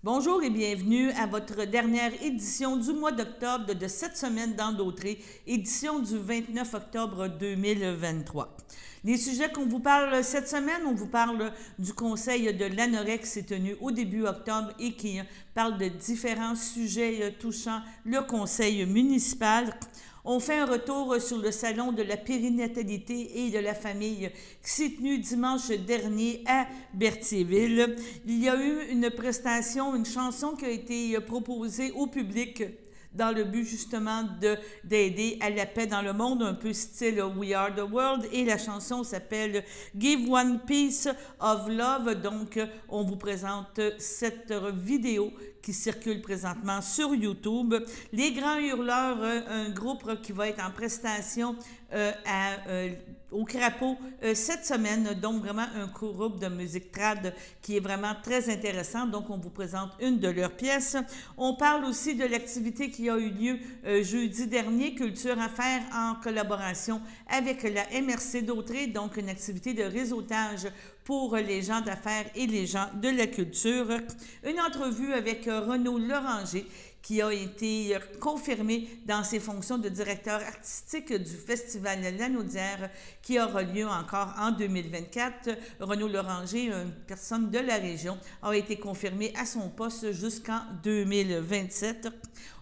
Bonjour et bienvenue à votre dernière édition du mois d'octobre de cette semaine dans Dautré, édition du 29 octobre 2023. Les sujets qu'on vous parle cette semaine, on vous parle du conseil de l'anorexie tenu au début octobre et qui parle de différents sujets touchant le conseil municipal. On fait un retour sur le salon de la périnatalité et de la famille qui s'est tenu dimanche dernier à Berthierville. Il y a eu une prestation, une chanson qui a été proposée au public dans le but justement d'aider à la paix dans le monde, un peu style We Are the World, et la chanson s'appelle Give One Piece of Love. Donc, on vous présente cette vidéo qui circule présentement sur YouTube. Les Grands Hurleurs, un groupe qui va être en prestation au Crapaud cette semaine, donc vraiment un groupe de musique trad qui est vraiment très intéressant. Donc, on vous présente une de leurs pièces. On parle aussi de l'activité qui a eu lieu jeudi dernier, Culture à faire en collaboration avec la MRC Dautré, donc une activité de réseautage pour les gens d'affaires et les gens de la culture. Une entrevue avec Renaud Loranger, qui a été confirmé dans ses fonctions de directeur artistique du Festival Lanaudière qui aura lieu encore en 2024. Renaud Loranger, une personne de la région, a été confirmé à son poste jusqu'en 2027.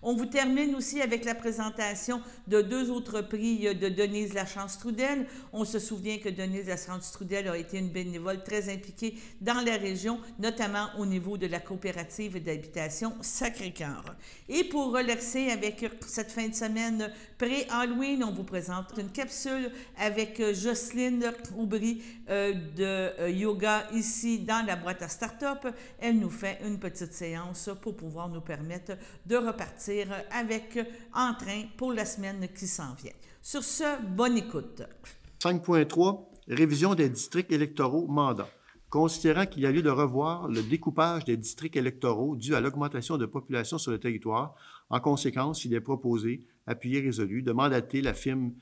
On vous termine aussi avec la présentation de deux autres prix de Denise Lachance-Trudel. On se souvient que Denise Lachance-Trudel a été une bénévole très impliquée dans la région, notamment au niveau de la coopérative d'habitation Sacré-Cœur. Et pour relaxer avec cette fin de semaine pré-Halloween, on vous présente une capsule avec Jocelyne Aubry de yoga ici dans la boîte à start-up. Elle nous fait une petite séance pour pouvoir nous permettre de repartir avec entrain pour la semaine qui s'en vient. Sur ce, bonne écoute. 5.3, révision des districts électoraux mandat. Considérant qu'il y a lieu de revoir le découpage des districts électoraux dû à l'augmentation de population sur le territoire, en conséquence, il est proposé, appuyé résolu, de mandater la firme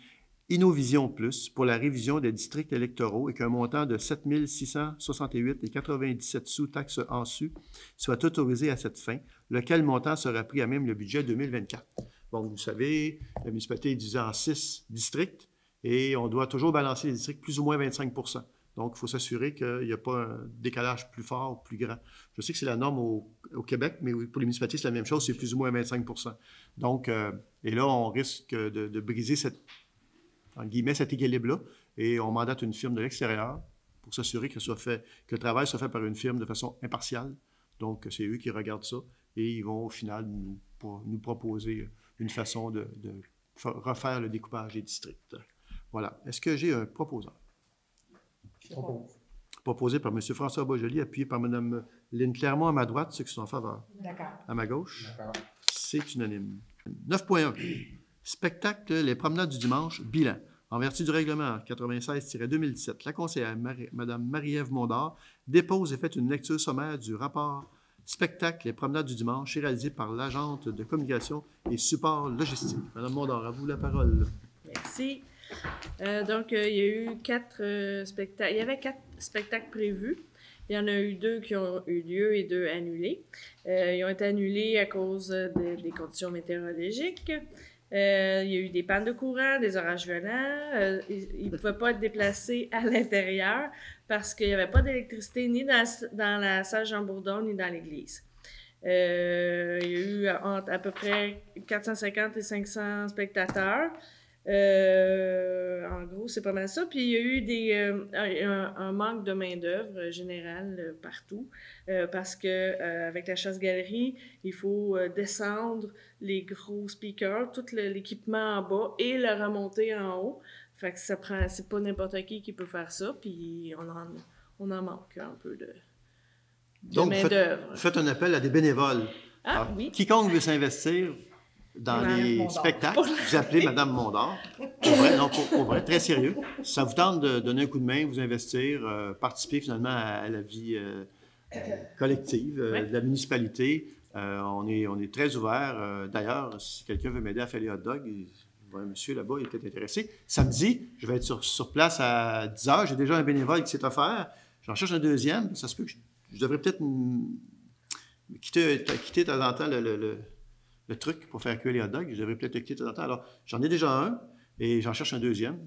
Innovision Plus pour la révision des districts électoraux et qu'un montant de 7 668,97 sous taxes en su soit autorisé à cette fin, lequel montant sera pris à même le budget 2024. Donc, vous savez, la municipalité est divisée en 6 districts et on doit toujours balancer les districts plus ou moins 25 %. Donc, il faut s'assurer qu'il n'y a pas un décalage plus fort ou plus grand. Je sais que c'est la norme au Québec, mais pour les municipalités, c'est la même chose, c'est plus ou moins 25 %. Donc, et là, on risque de briser en guillemets, cet équilibre-là, et on mandate une firme de l'extérieur pour s'assurer que le travail soit fait par une firme de façon impartiale. Donc, c'est eux qui regardent ça, et ils vont au final nous proposer une façon de refaire le découpage des districts. Voilà. Est-ce que j'ai un proposeur? Proposé par M. François Beaujoli, appuyé par Mme Lynne Clermont à ma droite, ceux qui sont en faveur. D'accord. À ma gauche. D'accord. C'est unanime. 9.1. Spectacle Les promenades du dimanche, bilan. En vertu du règlement 96-2017, la conseillère Mme Marie-Ève Mondard dépose et fait une lecture sommaire du rapport Spectacle Les promenades du dimanche réalisé par l'agente de communication et support logistique. Mme Mondard, à vous la parole. Merci. Donc, il y a eu 4 spectacles. Il y avait 4 spectacles prévus. Il y en a eu 2 qui ont eu lieu et 2 annulés. Ils ont été annulés à cause des conditions météorologiques. Il y a eu des pannes de courant, des orages violents. Ils ne pouvaient pas être déplacés à l'intérieur parce qu'il n'y avait pas d'électricité ni dans la salle Jean Bourdon ni dans l'église. Il y a eu à peu près 450 et 500 spectateurs. En gros, c'est pas mal ça. Puis il y a eu un manque de main-d'œuvre général partout parce que avec la chasse-galerie, il faut descendre les gros speakers, tout l'équipement en bas et le remonter en haut. Fait que c'est pas n'importe qui peut faire ça. Puis on en manque un peu de main-d'œuvre. Faites un appel à des bénévoles. Ah, oui. Quiconque veut s'investir dans les Mondard. spectacles, vous appelez Mme Mondard. Pour vrai, très sérieux. Si ça vous tente de donner un coup de main, vous investir, participer finalement à la vie collective de la municipalité, on est très ouvert. D'ailleurs, si quelqu'un veut m'aider à faire les hot dogs, un monsieur là-bas, il est peut-être intéressé. Samedi, je vais être sur place à 10 h. J'ai déjà un bénévole qui s'est offert. J'en cherche un deuxième. Ça se peut que je devrais peut-être quitter de temps en temps le truc pour faire cuire les hot dogs. Je devrais peut-être le quitter de temps en temps. Alors, j'en ai déjà un et j'en cherche un deuxième.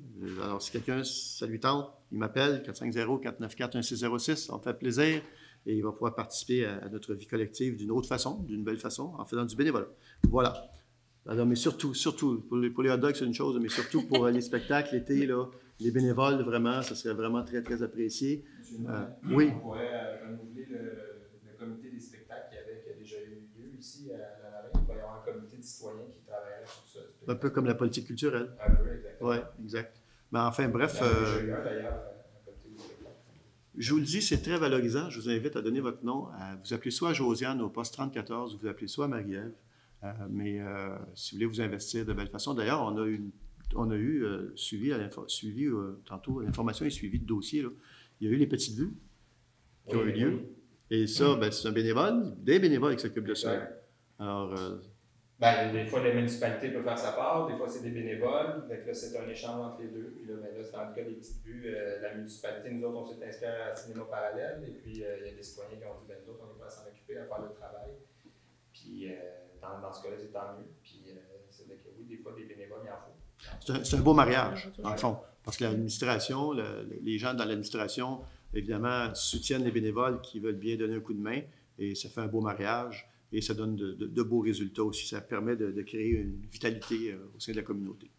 Alors, si quelqu'un, ça lui tente, il m'appelle 450-494-1606. Ça me fait plaisir et il va pouvoir participer à notre vie collective d'une autre façon, d'une belle façon, en faisant du bénévolat. Voilà. Alors, mais surtout, pour les hot dogs, c'est une chose, mais surtout pour les spectacles, l'été, là, les bénévoles, vraiment, ça serait vraiment très, très apprécié. Oui. On pourrait renouveler le comité des spectacles qui a déjà eu lieu ici à la Navette. Il va y avoir un comité de citoyens qui travaillerait sur ça. Un peu comme la politique culturelle. Un peu, exactement. Oui, exact. Mais enfin, bref. Il y en a déjà eu un, d'ailleurs, un comité des spectacles. Je vous le dis, c'est très valorisant. Je vous invite à donner votre nom. Vous appelez soit Josiane au poste 3014 ou vous appelez soit Marie-Ève. Mais si vous voulez vous investir de belle façon, d'ailleurs, on a eu suivi tantôt, l'information et suivi de dossier. Là. Il y a eu les petites vues qui ont eu lieu. Et ça, ben, c'est un bénévole, des bénévoles qui s'occupent de ça. Alors, des fois, la municipalité peut faire sa part, des fois, c'est des bénévoles. Donc là, c'est un échange entre les deux. Puis là, dans le cas des petites vues, la municipalité, nous autres, on s'est inscrits à Cinéma Parallèle. Et puis, il y a des citoyens qui ont dit, nous autres, on est prêts à s'en occuper, à faire le travail. Puis, dans ce cas-là, c'est tant mieux. Puis, c'est vrai que oui, des fois, des bénévoles, il en faut. C'est un beau mariage, dans le fond. Parce que l'administration, les gens dans l'administration, évidemment, soutiennent les bénévoles qui veulent bien donner un coup de main. Et ça fait un beau mariage. Et ça donne de beaux résultats aussi. Ça permet de créer une vitalité au sein de la communauté.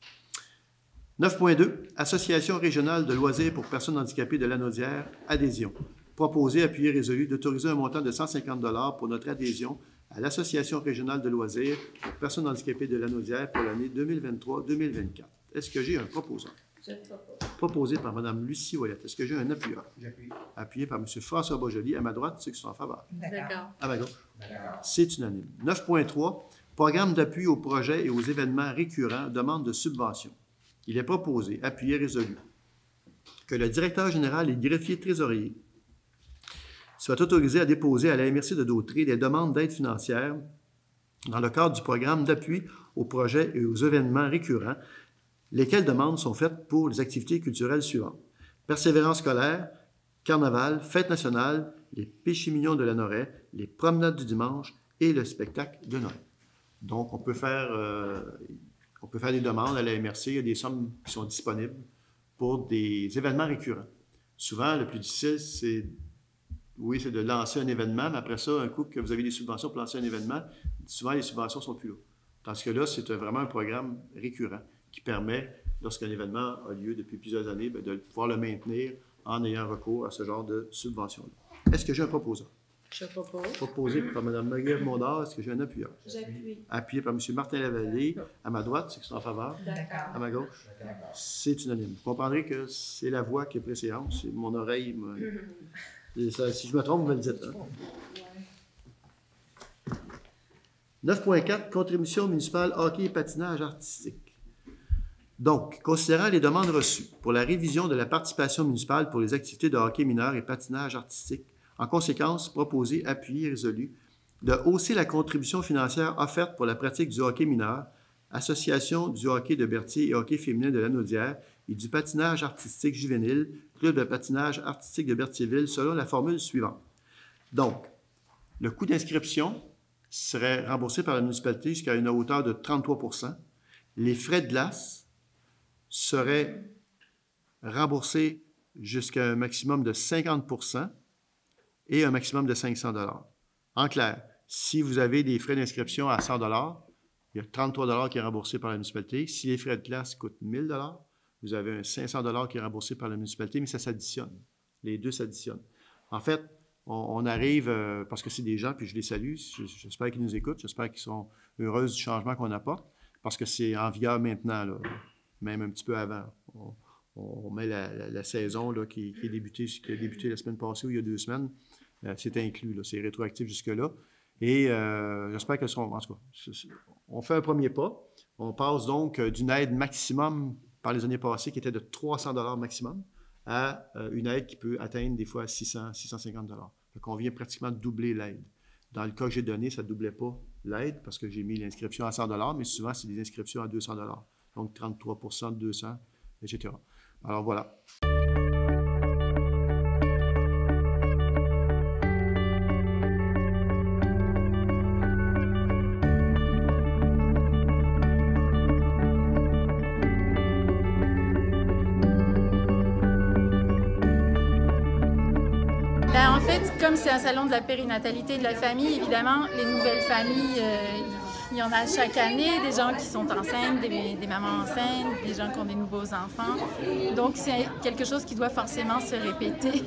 9.2. Association régionale de loisirs pour personnes handicapées de Lanaudière, adhésion. Proposé, appuyé, résolu d'autoriser un montant de 150 $ pour notre adhésion à l'Association régionale de loisirs pour personnes handicapées de Lanaudière pour l'année 2023-2024. Est-ce que j'ai un proposant? Je propose. Proposé par Mme Lucie Ouellette. Est-ce que j'ai un appuyeur? J'appuie. Appuyé par M. François Beaujoli. À ma droite, ceux qui sont en faveur. D'accord. À ma gauche. D'accord. C'est unanime. 9.3. Programme d'appui aux projets et aux événements récurrents, demande de subvention. Il est proposé, appuyé, résolu, que le directeur général et le greffier trésorier soient autorisés à déposer à la MRC de Dautrey des demandes d'aide financière dans le cadre du programme d'appui aux projets et aux événements récurrents, lesquelles demandes sont faites pour les activités culturelles suivantes. Persévérance scolaire, carnaval, fête nationale, les péchés mignons de la Noraie, les promenades du dimanche et le spectacle de Noël. Donc, on peut faire des demandes à la MRC. Il y a des sommes qui sont disponibles pour des événements récurrents. Souvent, le plus difficile, c'est de lancer un événement, mais après ça, un coup que vous avez des subventions pour lancer un événement, souvent les subventions ne sont plus là. Tandis que là, c'est vraiment un programme récurrent qui permet, lorsqu'un événement a lieu depuis plusieurs années, de pouvoir le maintenir en ayant recours à ce genre de subvention-là. Est-ce que j'ai un proposant? Je propose. Proposé par Mme Marie-Ève Mondard. Est-ce que j'ai un appuyeur? J'appuie. Appuyé par M. Martin Lavallée. À ma droite, c'est qui sont en faveur. D'accord. À ma gauche, c'est unanime. Vous comprendrez que c'est la voix qui est préséante. C'est mon oreille. Et ça, si je me trompe, vous me le dites. Hein? 9.4. Contribution municipale hockey et patinage artistique. Donc, considérant les demandes reçues pour la révision de la participation municipale pour les activités de hockey mineur et patinage artistique, en conséquence, proposé, appuyé et résolu de hausser la contribution financière offerte pour la pratique du hockey mineur, Association du hockey de Berthier et hockey féminin de Lanaudière et du patinage artistique juvénile, Club de patinage artistique de Berthierville, selon la formule suivante. Donc, le coût d'inscription serait remboursé par la municipalité jusqu'à une hauteur de 33 %. Les frais de glace seraient remboursés jusqu'à un maximum de 50 % et un maximum de 500 $. En clair, si vous avez des frais d'inscription à 100 $, il y a 33 $ qui est remboursé par la municipalité. Si les frais de classe coûtent 1 000 $, vous avez un 500 $ qui est remboursé par la municipalité, mais ça s'additionne. Les deux s'additionnent. En fait, on arrive, parce que c'est des gens, puis je les salue, j'espère qu'ils nous écoutent, j'espère qu'ils sont heureux du changement qu'on apporte, parce que c'est en vigueur maintenant, là, même un petit peu avant. On met la saison là, qui a débuté la semaine passée ou il y a 2 semaines. C'est inclus, là, c'est rétroactif jusque-là. Et j'espère qu'elles seront... En tout cas, on fait un premier pas. On passe donc d'une aide maximum par les années passées qui était de 300 $ maximum à une aide qui peut atteindre des fois 600, 650 $. Fait qu'on vient pratiquement doubler l'aide. Dans le cas que j'ai donné, ça ne doublait pas l'aide parce que j'ai mis l'inscription à 100 $, mais souvent, c'est des inscriptions à 200 $. Donc, 33 % de 200, etc. Alors, voilà. fait, comme c'est un salon de la périnatalité et de la famille, évidemment, les nouvelles familles, il y en a chaque année, des gens qui sont enceintes, des mamans enceintes, des gens qui ont des nouveaux enfants. Donc, c'est quelque chose qui doit forcément se répéter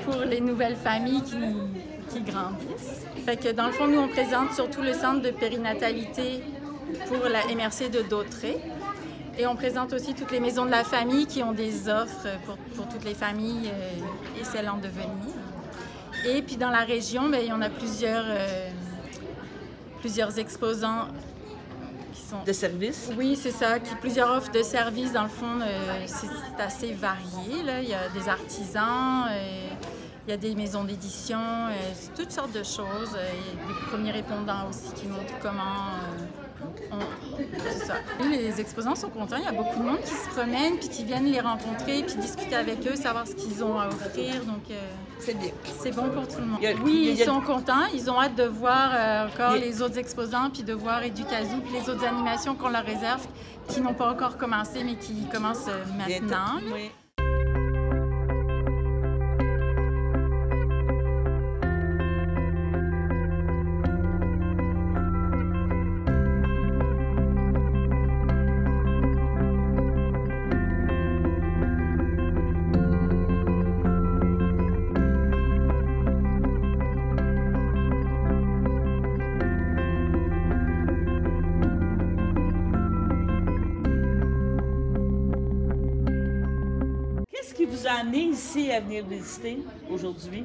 pour les nouvelles familles qui grandissent. Fait que, dans le fond, nous, on présente surtout le centre de périnatalité pour la MRC de Dautrey. Et on présente aussi toutes les maisons de la famille qui ont des offres pour toutes les familles et celles en devenir. Et puis dans la région, bien, il y en a plusieurs exposants qui sont... De services? Oui, c'est ça. Plusieurs offres de services, dans le fond, c'est assez varié, là. Il y a des artisans, il y a des maisons d'édition, c'est toutes sortes de choses. Il y a des premiers répondants aussi qui montrent comment... C'est ça. Les exposants sont contents, il y a beaucoup de monde qui se promène, puis qui viennent les rencontrer, puis discuter avec eux, savoir ce qu'ils ont à offrir. Donc, c'est bien. C'est bon pour tout le monde. Oui, ils sont contents, ils ont hâte de voir encore les autres exposants, puis de voir Educazoo, puis les autres animations qu'on leur réserve, qui n'ont pas encore commencé, mais qui commencent maintenant. Oui. Qu'est-ce qui vous a amené ici à venir visiter aujourd'hui?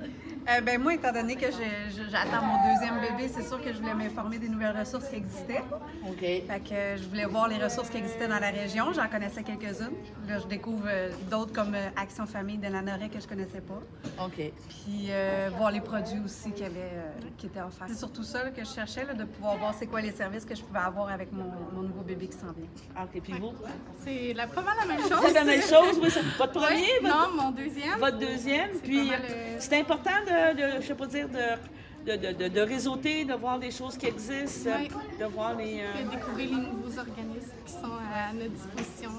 Ben moi, étant donné que j'attends mon deuxième bébé, c'est sûr que je voulais m'informer des nouvelles ressources qui existaient. OK. Fait que je voulais voir les ressources qui existaient dans la région. J'en connaissais quelques-unes. Là, je découvre d'autres comme Action Famille de Lanoret que je connaissais pas. OK. Puis voir les produits aussi qui étaient offerts. C'est surtout ça là, que je cherchais, là, de pouvoir voir c'est quoi les services que je pouvais avoir avec mon nouveau bébé qui s'en vient. OK. Puis vous? C'est pas mal la même chose. C'est la même chose, oui. Votre premier? Oui, non, mon deuxième. Votre deuxième. Puis c'est important je sais pas dire, de réseauter, de voir des choses qui existent, de voir les... De découvrir les nouveaux organismes qui sont à notre disposition.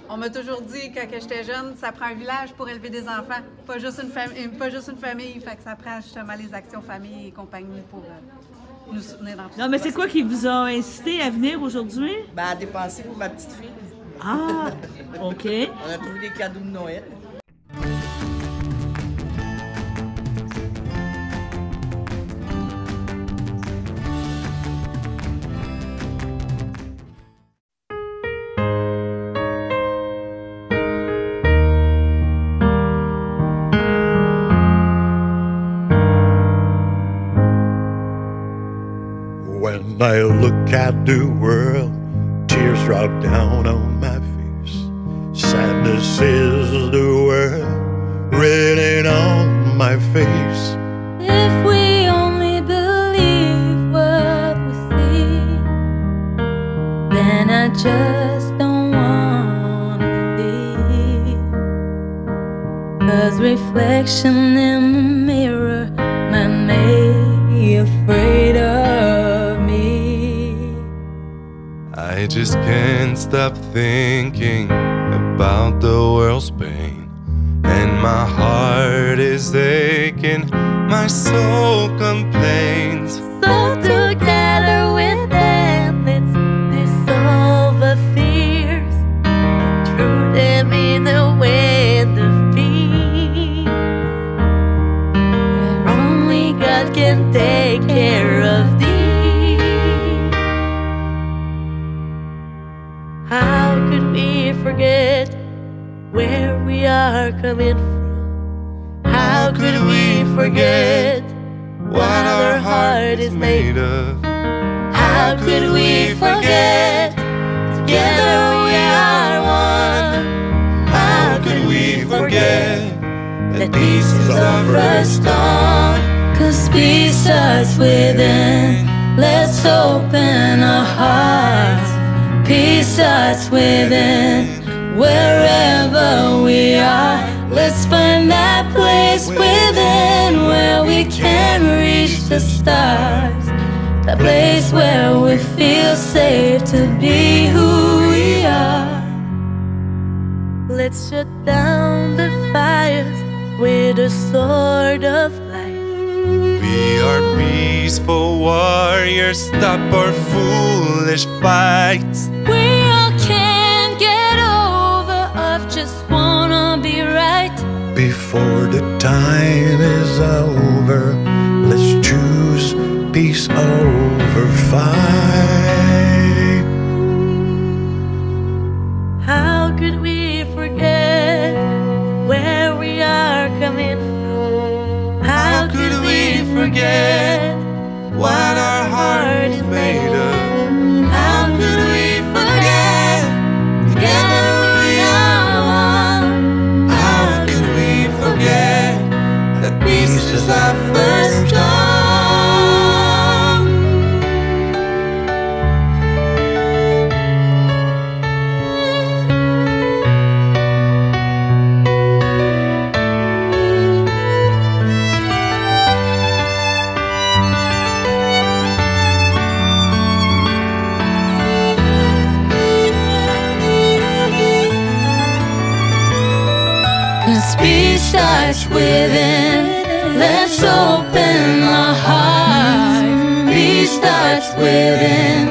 On m'a toujours dit, quand j'étais jeune, ça prend un village pour élever des enfants, pas juste une famille. Fait que ça prend justement les actions famille et compagnie pour nous soutenir dans tout ça. Non, mais c'est quoi qui vous a incité à venir aujourd'hui? Ben, à dépenser pour ma petite fille. Ah, OK. On a trouvé des cadeaux de Noël. When I look at the world, tears drop down on my face. Sadness is the word written on my face. If we only believe what we see, then I just don't wanna see. 'Cause reflection in the mirror might make you afraid of me. I just can't stop thinking about the world's pain, and my heart is aching, my soul complains. So together with them, let's dissolve the fears and throw them in the wind of peace, where only God can take care of these. How could we forget where we are coming from? How could we forget what our heart is made of? How could we forget together we are one? How could we forget that peace is our first dawn? 'Cause peace starts within. Let's open our hearts. Peace starts within. Wherever we are, let's find that place within where we can reach the stars. The place where we feel safe to be who we are. Let's shut down the fires with a sword of light. peaceful warriors stop our foolish fights. We all can't get over of just wanna be right. Before the time is over, let's choose peace over fight. How could we forget where we are coming from? How could we forget What our heart is made of. How could we forget together we are one? How could we forget that peace is our first love? Cause peace starts within. Let's open our hearts. Peace starts within.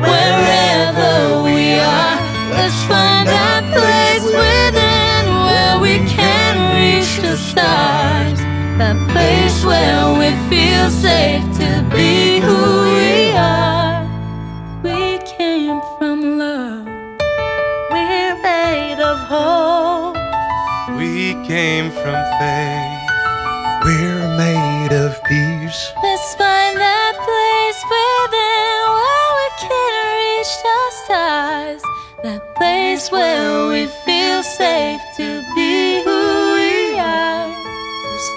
Wherever we are, let's find that place within where we can reach the stars. That place where we feel safe to be who we are. We came from love. We're made of hope. We came from faith. We're made of peace. Let's find that place within where we can reach the stars. That place where we feel safe to be who we are.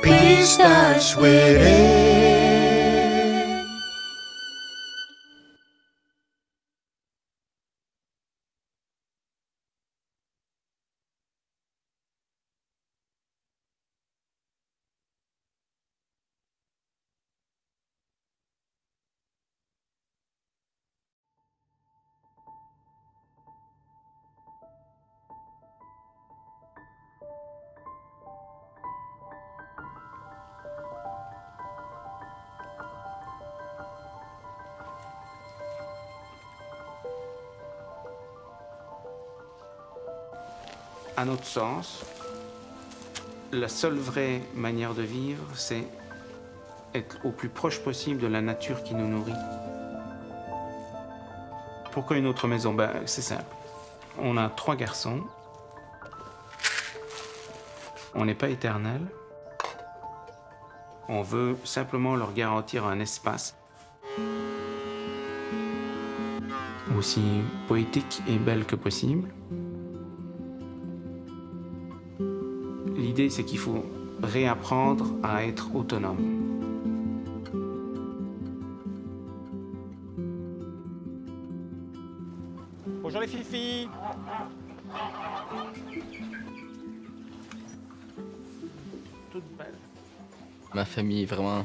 Peace starts within. À notre sens, la seule vraie manière de vivre, c'est être au plus proche possible de la nature qui nous nourrit. Pourquoi une autre maison? Ben, c'est simple. On a 3 garçons. On n'est pas éternel. On veut simplement leur garantir un espace aussi poétique et belle que possible. L'idée, c'est qu'il faut réapprendre à être autonome. Bonjour les filles. Toute belle. Ma famille est vraiment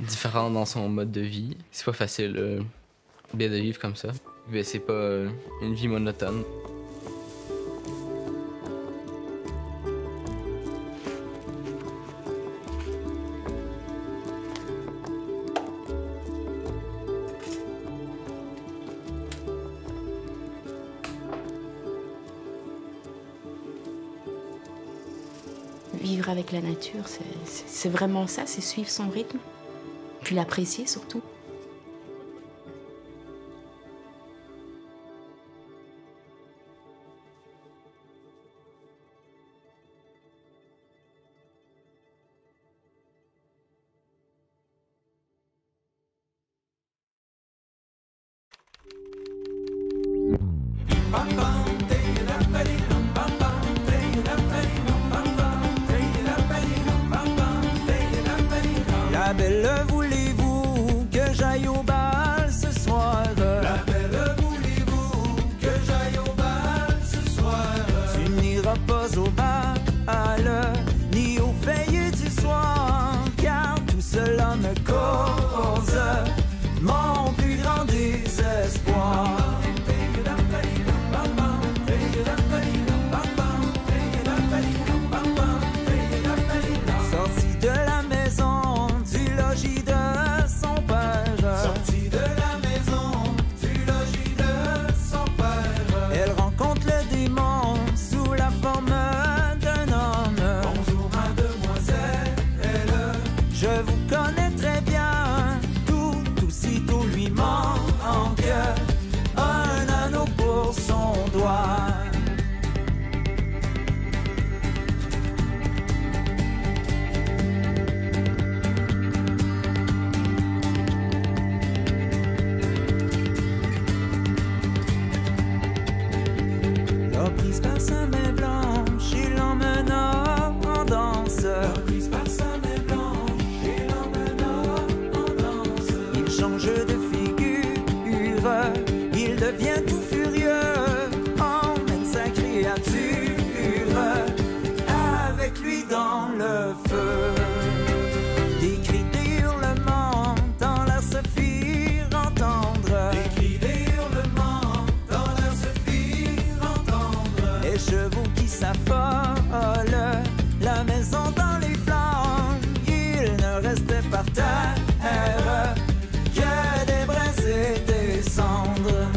différente dans son mode de vie. C'est pas facile bien de vivre comme ça. Mais c'est pas une vie monotone. Vivre avec la nature, c'est vraiment ça, c'est suivre son rythme, puis l'apprécier surtout. La belle, voulez-vous que j'aille au bal ce soir? La belle, voulez-vous que j'aille au bal ce soir? Tu n'iras pas au bal, ni aux veillées du soir, car tout cela me cause mon plus grand désespoir. Sorti de la maison, du logis de savent très bien, tout aussitôt lui manque un anneau pour son doigt. Prise par sa main blanche, il l'emmena en danse. Prise par sa main blanche, il l'emmena en danse. Il change de figure, il devient tout furieux, emmène sa créature avec lui dans le feu. Des cris, des hurlements dans l'air se firent entendre. Des cris, des hurlements dans l'air se firent entendre. Les chevaux qui s'affolent, la maison dans les flammes, il ne restait par terre que des braises et des cendres.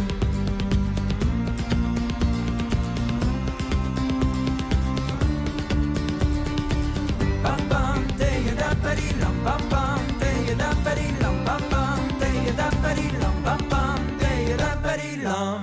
Papam, teya da parilam, papam, teya da parilam, papam, teya da parilam, papam, teya da parilam.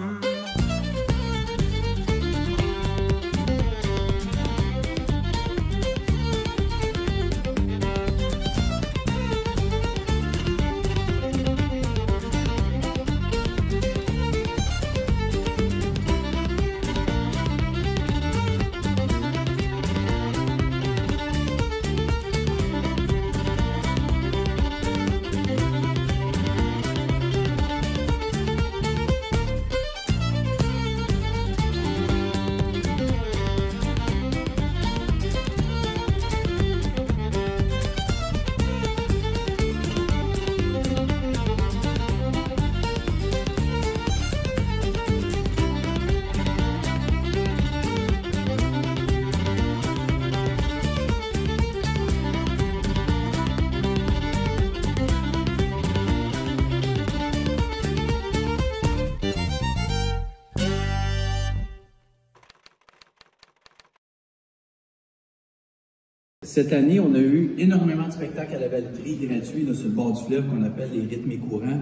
Cette année, on a eu énormément de spectacles à la Valtrie gratuits là, sur le bord du fleuve qu'on appelle les rythmes et courants.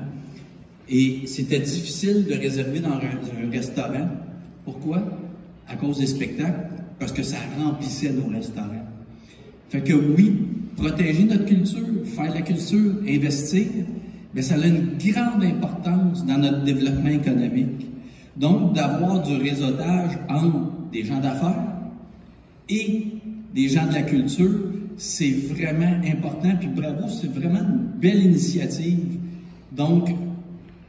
Et c'était difficile de réserver dans un restaurant. Pourquoi? À cause des spectacles, parce que ça remplissait nos restaurants. Fait que oui, protéger notre culture, faire de la culture, investir, bien, ça a une grande importance dans notre développement économique. Donc, d'avoir du réseautage entre des gens d'affaires et des gens de la culture, c'est vraiment important. Puis bravo, c'est vraiment une belle initiative. Donc,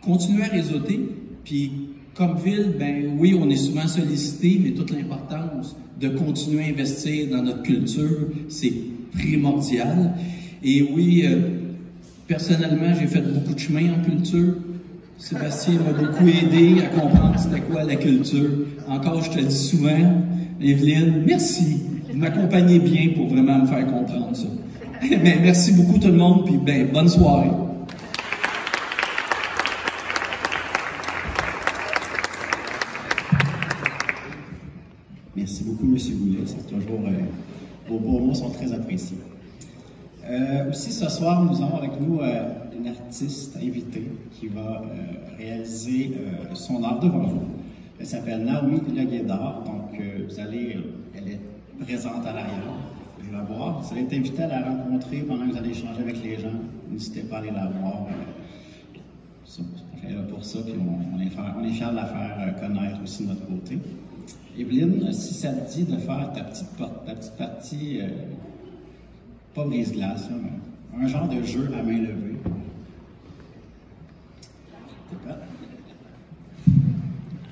continuez à réseauter. Puis, comme ville, ben oui, on est souvent sollicité, mais toute l'importance de continuer à investir dans notre culture, c'est primordial. Et oui, personnellement, j'ai fait beaucoup de chemin en culture. Sébastien m'a beaucoup aidé à comprendre c'était quoi la culture. Encore, je te le dis souvent, Evelyne, merci. Vous m'accompagnez bien pour vraiment me faire comprendre ça. Mais merci beaucoup tout le monde, puis ben, bonne soirée. Merci beaucoup, M. Goulet. C'est toujours... vos beaux mots sont très appréciés. Aussi, ce soir, nous avons avec nous une artiste invitée qui va réaliser son art devant vous. Elle s'appelle Naomi Leguédard. Donc, elle est présente à l'arrière. Je vais la voir. Vous allez être invité à la rencontrer pendant que vous allez échanger avec les gens. N'hésitez pas à aller la voir. Elle est là pour ça, puis on est fiers de la faire connaître aussi de notre côté. Evelyne, si ça te dit de faire ta petite partie, pas brise-glace, mais un genre de jeu à main levée. T'es prête?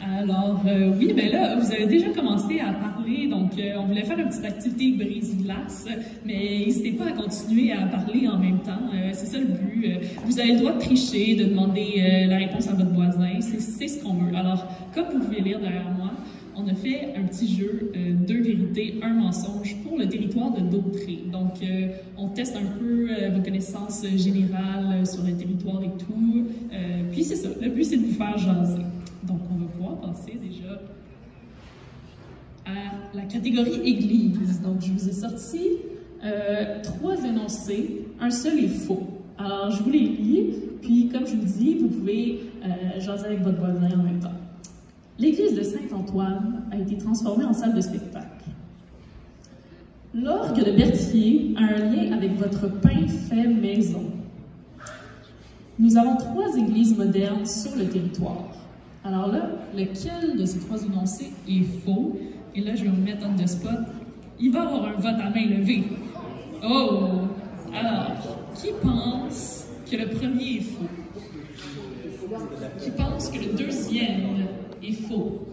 Alors, oui, ben là, vous avez déjà commencé à parler, donc on voulait faire une petite activité brise-glace, mais n'hésitez pas à continuer à parler en même temps, c'est ça le but. Vous avez le droit de tricher, de demander la réponse à votre voisin, c'est ce qu'on veut. Alors, comme vous pouvez lire derrière moi, on a fait un petit jeu, 2 vérités, 1 mensonge pour le territoire de Dautré. Donc, on teste un peu vos connaissances générales sur le territoire et tout. Puis c'est ça, le but c'est de vous faire jaser. Donc, on va pouvoir passer déjà à la catégorie Église. Donc, je vous ai sorti 3 énoncés, un seul est faux. Alors, je vous les lis, puis comme je vous dis, vous pouvez jaser avec votre voisin en même temps. L'église de Saint-Antoine a été transformée en salle de spectacle. L'orgue de Berthier a un lien avec votre pain fait maison. Nous avons 3 églises modernes sur le territoire. Alors là, lequel de ces 3 énoncés est faux? Et là, je vais vous mettre on the spot. Il va y avoir un vote à main levée. Oh! Alors, qui pense que le premier est faux? Qui pense que le deuxième est faux?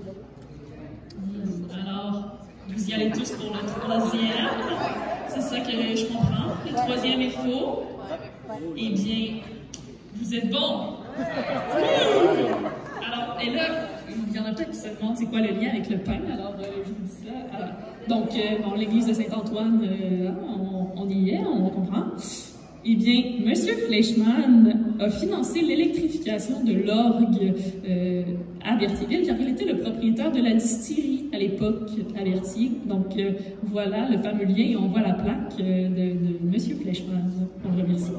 Alors, vous y allez tous pour le troisième. C'est ça que je comprends. Le troisième est faux. Eh bien, vous êtes bon. Alors, et là, il y en a peut-être qui se demandent c'est quoi le lien avec le pain. Alors, je vous dis ça. Alors, donc, bon, l'église de Saint-Antoine, on y est, on comprend. Eh bien, M. Fleischmann a financé l'électrification de l'orgue à Berthierville, car il était le propriétaire de la distillerie à l'époque à Berthier. Donc, voilà le fameux lien, et on voit la plaque de M. Fleischmann. On le remercie.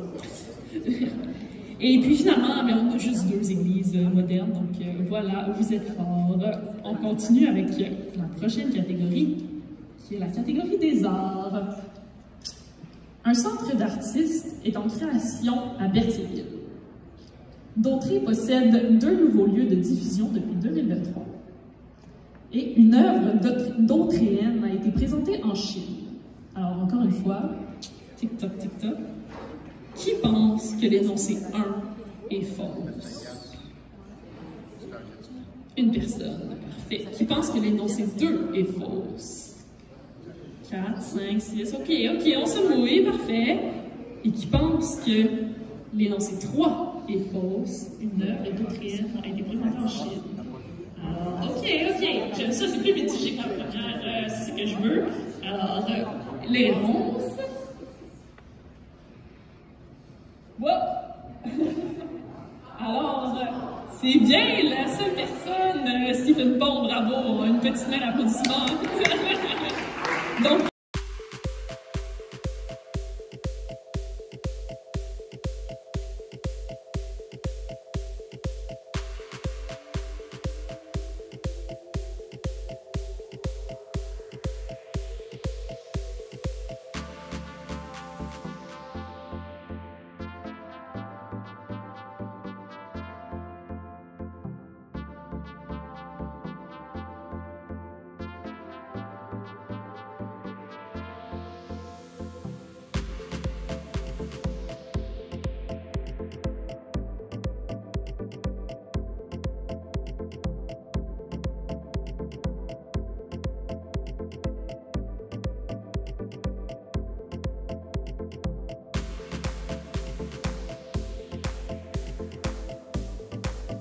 Et puis finalement, on a juste 2 églises modernes, donc voilà, vous êtes forts. On continue avec la prochaine catégorie, qui est la catégorie des arts. Un centre d'artistes est en création à Berthierville. Dautrey possède 2 nouveaux lieux de diffusion depuis 2023. Et une œuvre dautréenne a été présentée en Chine. Alors encore une fois, tic-toc, tic-toc. Qui pense que l'énoncé 1 est fausse? Une personne, parfait. Qui pense que l'énoncé 2 est fausse? 4, 5, 6, ok, on se mouille, parfait. Et qui pense que l'énoncé 3 est fausse? Une œuvre dautréenne a été présentée en Chine. Alors, ok, j'aime ça, c'est plus mitigé que la première, c'est ce que je veux. Alors, les réponses. Wow. Alors, c'est bien la seule personne, Stephen Pond, bravo, une petite main d'applaudissement. Donc,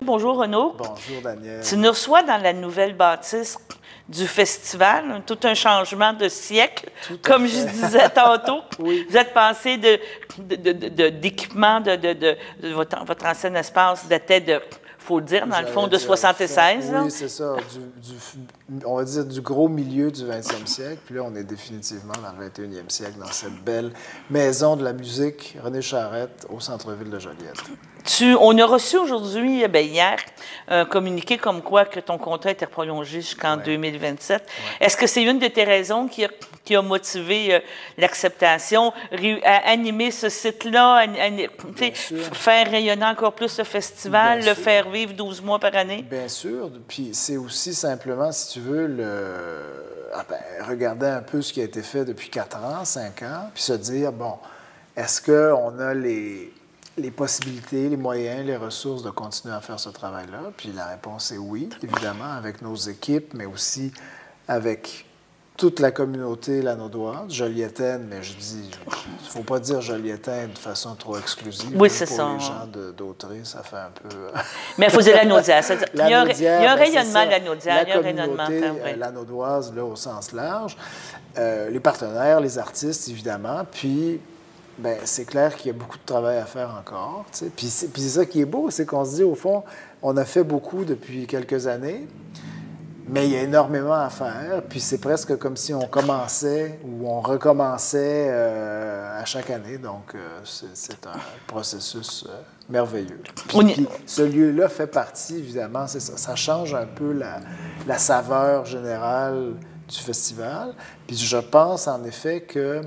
Bonjour Renaud. Bonjour Daniel. Tu nous reçois dans la nouvelle bâtisse du festival, tout un changement de siècle, comme je disais tantôt. Oui. Vous êtes passé d'équipement de votre ancien espace datait de, faut le dire, dans le fond, de 76. Oui, c'est ça, on va dire du gros milieu du 20e siècle. Puis là, on est définitivement dans le 21e siècle, dans cette belle maison de la musique, René Charrette, au centre-ville de Joliette. On a reçu aujourd'hui, hier, un communiqué comme quoi que ton contrat était prolongé jusqu'en 2027. Ouais. Est-ce que c'est une de tes raisons qui a motivé l'acceptation, à animer ce site-là, faire rayonner encore plus le festival, le faire vivre 12 mois par année? Bien sûr. Puis c'est aussi simplement, si tu veux, regarder un peu ce qui a été fait depuis 4 ans, 5 ans, puis se dire, bon, est-ce qu'on a les possibilités, les moyens, les ressources de continuer à faire ce travail-là? Puis la réponse est oui, évidemment, avec nos équipes, mais aussi avec toute la communauté lanaudoise, jolietaine, mais je dis, il ne faut pas dire jolietaine de façon trop exclusive. Oui, c'est pour ça. Les gens d'Autrey, ça fait un peu... Mais il faut dire Lanaudière. Il y a un rayonnement de Lanaudière. La communauté lanaudoise, là, au sens large. Les partenaires, les artistes, évidemment, puis... Bien, c'est clair qu'il y a beaucoup de travail à faire encore. Puis c'est ça qui est beau, c'est qu'on se dit, au fond, on a fait beaucoup depuis quelques années, Mais il y a énormément à faire, puis c'est presque comme si on commençait ou on recommençait à chaque année. Donc, c'est un processus merveilleux. Puis ce lieu-là fait partie, évidemment, c'est ça. Ça change un peu la saveur générale du festival. Puis je pense, en effet, que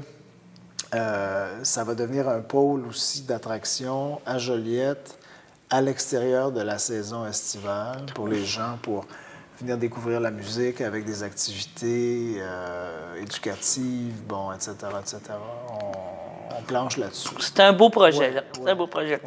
ça va devenir un pôle aussi d'attraction à Joliette, à l'extérieur de la saison estivale, pour les gens, pour venir découvrir la musique avec des activités éducatives, bon, etc., etc. On planche là-dessus. C'est un beau projet, là. C'est un beau projet.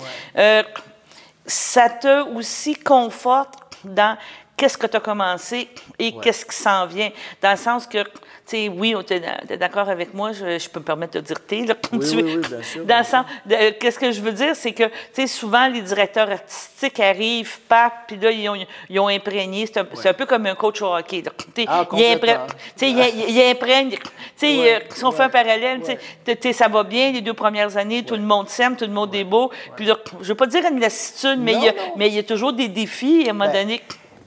Ça te aussi conforte dans qu'est-ce que tu as commencé et qu'est-ce qui s'en vient. Dans le sens que, tu sais, oui, tu es d'accord avec moi, je peux me permettre de dire t'es, là, comme tu veux. Oui, bien sûr. Dans le sens, qu'est-ce que je veux dire, c'est que, tu sais, souvent, les directeurs artistiques arrivent, partent, puis là, ils ont imprégné. C'est un peu comme un coach au hockey. Ils imprègnent. Si on fait un parallèle, ça va bien, les 2 premières années, tout le monde s'aime, tout le monde est beau. Puis là, je ne veux pas dire une lassitude, mais il y a toujours des défis, à un moment donné.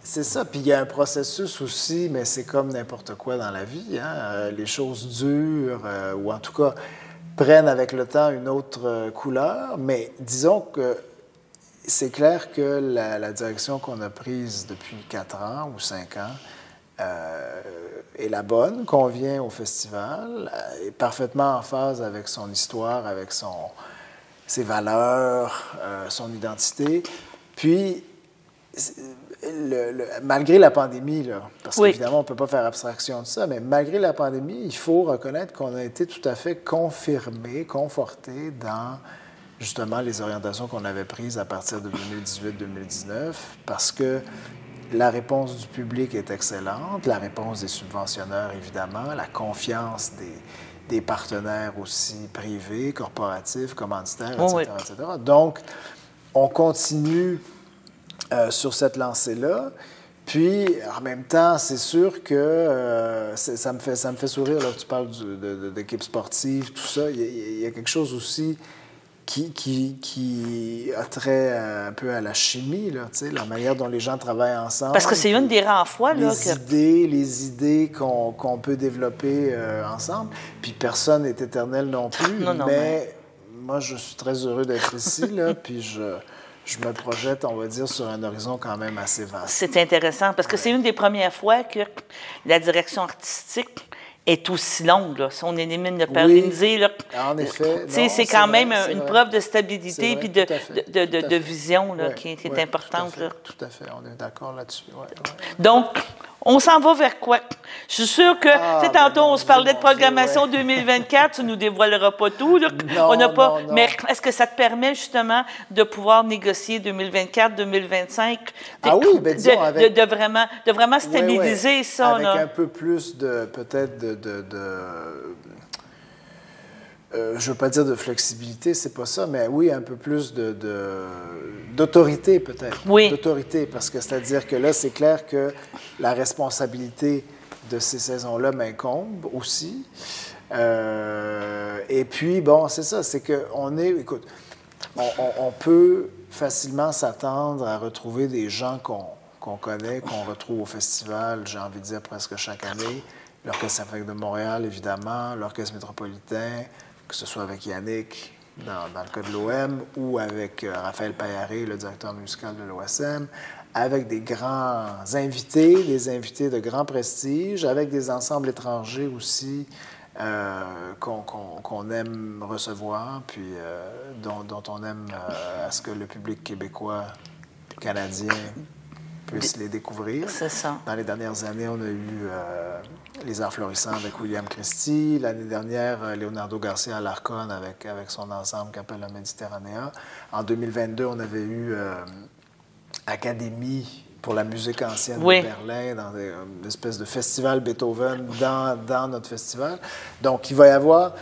C'est ça. Puis il y a un processus aussi, mais c'est comme n'importe quoi dans la vie. Hein? Les choses durent, ou en tout cas prennent avec le temps une autre couleur. Mais disons que c'est clair que la direction qu'on a prise depuis 4 ans ou 5 ans est la bonne, convient au festival, est parfaitement en phase avec son histoire, avec ses valeurs, son identité. Puis, malgré la pandémie, là, parce qu'évidemment, on ne peut pas faire abstraction de ça, mais malgré la pandémie, il faut reconnaître qu'on a été tout à fait confirmé, conforté dans justement les orientations qu'on avait prises à partir de 2018-2019, parce que la réponse du public est excellente, la réponse des subventionneurs, évidemment, la confiance des partenaires aussi privés, corporatifs, commanditaires, etc. Donc, on continue sur cette lancée-là. Puis, en même temps, c'est sûr que ça me fait sourire, là, tu parles d'équipe sportive, tout ça. Il y a quelque chose aussi qui a trait un peu à la chimie, là, la manière dont les gens travaillent ensemble. Parce que c'est une des rares fois, là, les idées qu'on peut développer ensemble. Puis personne n'est éternel non plus, mais moi, je suis très heureux d'être ici, là, puis je me projette, on va dire, sur un horizon quand même assez vaste. C'est intéressant, parce que c'est une des premières fois que la direction artistique est aussi longue. Là. Si on élimine le pérenniser, en effet. C'est quand même une preuve de stabilité et de vision là, qui est importante. Tout à fait, on est d'accord là-dessus. Donc, on s'en va vers quoi? Je suis sûre que, tantôt, on se parlait de programmation 2024, tu ne nous dévoileras pas tout. Là. Non. Mais est-ce que ça te permet, justement, de pouvoir négocier 2024, 2025? De vraiment stabiliser ça. Avec un peu plus peut-être je ne veux pas dire de flexibilité, c'est pas ça, mais oui, un peu plus d'autorité peut-être. Oui. D'autorité, parce que c'est-à-dire que là, c'est clair que la responsabilité de ces saisons-là m'incombe aussi. Et puis, bon, c'est ça, c'est qu'on est... Écoute, on peut facilement s'attendre à retrouver des gens qu'on connaît, qu'on retrouve au festival, j'ai envie de dire presque chaque année. L'Orchestre symphonique de Montréal, évidemment, l'Orchestre métropolitain, que ce soit avec Yannick dans le cas de l'OM ou avec Raphaël Payaré, le directeur musical de l'OSM, avec des grands invités, des invités de grand prestige, avec des ensembles étrangers aussi qu'on aime recevoir, puis dont on aime à ce que le public québécois, canadien puisse les découvrir. C'est ça. Dans les dernières années, on a eu Les Arts florissants avec William Christie. L'année dernière, Leonardo Garcia Alarcón avec son ensemble Capella Mediterranea. En 2022, on avait eu Académie pour la musique ancienne de Berlin, dans une espèce de festival Beethoven dans notre festival. Donc, il va y avoir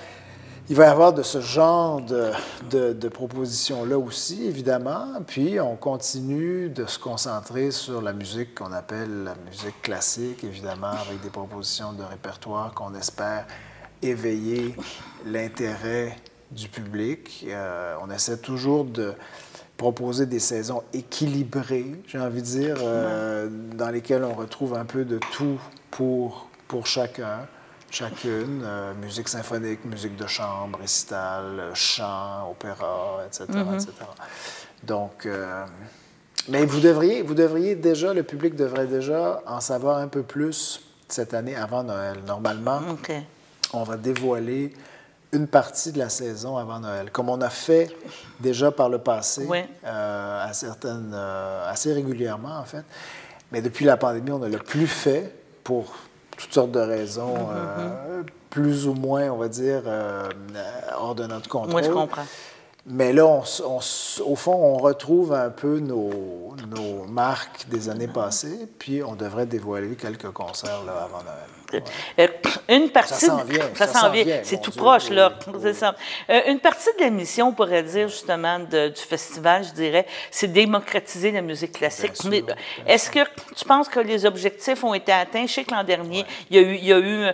de ce genre de propositions-là aussi, évidemment. Puis, on continue de se concentrer sur la musique qu'on appelle la musique classique, évidemment, avec des propositions de répertoire qu'on espère éveiller l'intérêt du public. On essaie toujours proposer des saisons équilibrées, j'ai envie de dire, dans lesquelles on retrouve un peu de tout pour chacune, musique symphonique, musique de chambre, récital, chant, opéra, etc., etc. Donc, mais vous devriez déjà, le public devrait déjà en savoir un peu plus cette année avant Noël. Normalement, on va dévoiler une partie de la saison avant Noël, comme on a fait déjà par le passé, assez régulièrement, en fait. Mais depuis la pandémie, on ne l'a plus fait pour toutes sortes de raisons, plus ou moins, on va dire, hors de notre contrôle. Oui, je comprends. Mais là, au fond, on retrouve un peu nos marques des années passées, puis on devrait dévoiler quelques concerts là, avant Noël. Une partie, ça s'en vient. C'est tout proche, là. C'est ça. Une partie de la mission, on pourrait dire, justement, du festival, je dirais, c'est démocratiser la musique classique. Est-ce que tu penses que les objectifs ont été atteints? Je sais que l'an dernier, il y a eu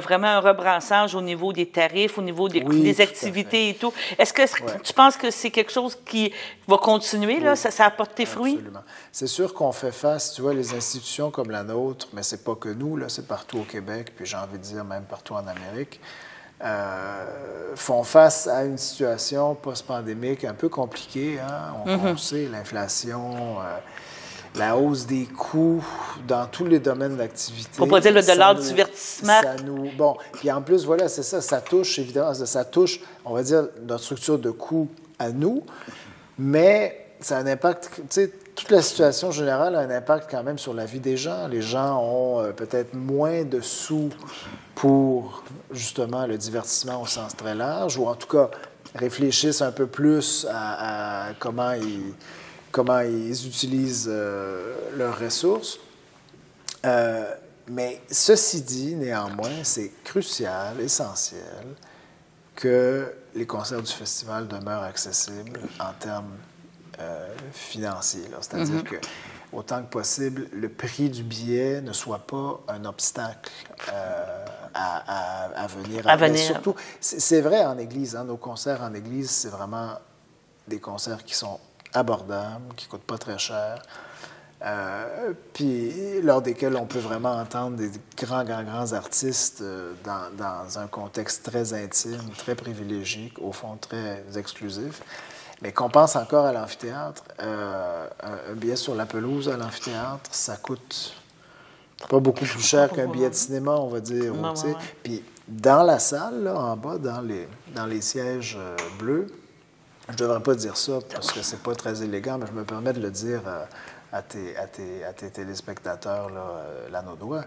vraiment un rebrassage au niveau des tarifs, au niveau des activités et tout. Est-ce que tu penses que c'est quelque chose qui va continuer, là? Ça a porté fruit? Absolument. C'est sûr qu'on fait face, tu vois, les institutions comme la nôtre, mais c'est pas que nous, là, c'est partout au Québec, puis j'ai envie de dire même partout en Amérique, font face à une situation post-pandémique un peu compliquée. Hein? On sait, l'inflation, la hausse des coûts dans tous les domaines d'activité. Faut pas dire le dollar du divertissement. Bon, puis en plus, voilà, c'est ça, ça touche, évidemment, ça touche, on va dire, notre structure de coûts à nous, mais ça a un impact, tu sais, toute la situation générale a un impact quand même sur la vie des gens. Les gens ont peut-être moins de sous pour, justement, le divertissement au sens très large, ou en tout cas réfléchissent un peu plus à comment ils utilisent leurs ressources. Mais ceci dit, néanmoins, c'est crucial, essentiel, que les concerts du festival demeurent accessibles en termes financiers. C'est-à-dire que, autant que possible, le prix du billet ne soit pas un obstacle à venir. Mais surtout, c'est vrai en Église. Hein, nos concerts en Église, c'est vraiment des concerts qui sont abordables, qui ne coûtent pas très cher, puis lors desquels on peut vraiment entendre des grands artistes dans un contexte très intime, très privilégié, au fond très exclusif. Mais qu'on pense encore à l'amphithéâtre, un billet sur la pelouse à l'amphithéâtre, ça coûte pas beaucoup plus cher qu'un billet de cinéma, on va dire. Puis dans la salle, là, en bas, dans les sièges bleus, je ne devrais pas dire ça parce que c'est pas très élégant, mais je me permets de le dire à tes téléspectateurs là, Lanaudois.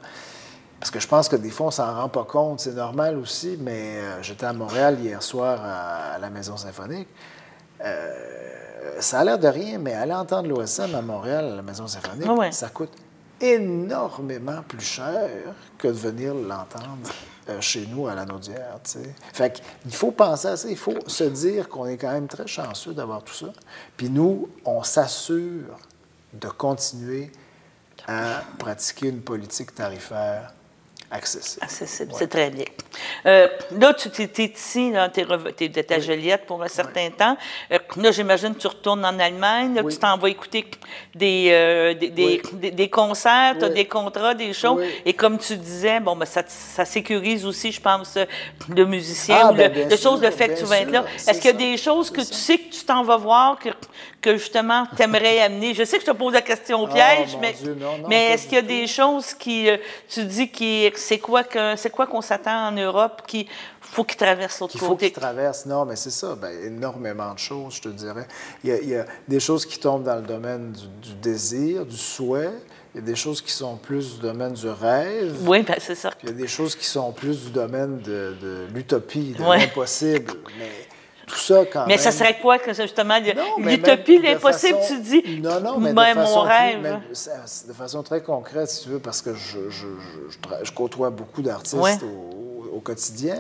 Parce que je pense que des fois, on s'en rend pas compte. C'est normal aussi, mais j'étais à Montréal hier soir à la Maison symphonique. Ça a l'air de rien, mais aller entendre l'OSM à Montréal, à la Maison symphonique, ça coûte énormément plus cher que de venir l'entendre chez nous à la Naudière. Fait qu'il faut penser à ça, il faut se dire qu'on est quand même très chanceux d'avoir tout ça. Puis nous, on s'assure de continuer à pratiquer une politique tarifaire accessible. C'est très bien. Là, tu es ici, tu es à Joliette pour un certain temps. Là, j'imagine que tu retournes en Allemagne, là, tu t'en vas écouter des concerts, tu as des contrats, des shows. Et comme tu disais, bon, ben, ça sécurise aussi, je pense, le musicien ou le chose, le fait que tu vas être là. Est-ce qu'il y a des choses que tu sais que tu t'en vas voir, que justement, tu aimerais amener? Je sais que je te pose la question au piège, mais est-ce qu'il y a des choses qui, tu dis, c'est quoi qu'on s'attend en Europe qu'il faut qu'il traverse l'autre côté? Il faut qu'il traverse, non, mais c'est ça, énormément de choses, je te dirais. Il y a des choses qui tombent dans le domaine du désir, du souhait. Il y a des choses qui sont plus du domaine du rêve. Oui, c'est ça. Puis il y a des choses qui sont plus du domaine de l'utopie, de l'impossible. Mais tout ça, quand même... Mais ça serait quoi, justement, l'utopie, l'impossible, tu dis? Non, mais mon rêve. De façon très concrète, si tu veux, parce que je côtoie beaucoup d'artistes au quotidien.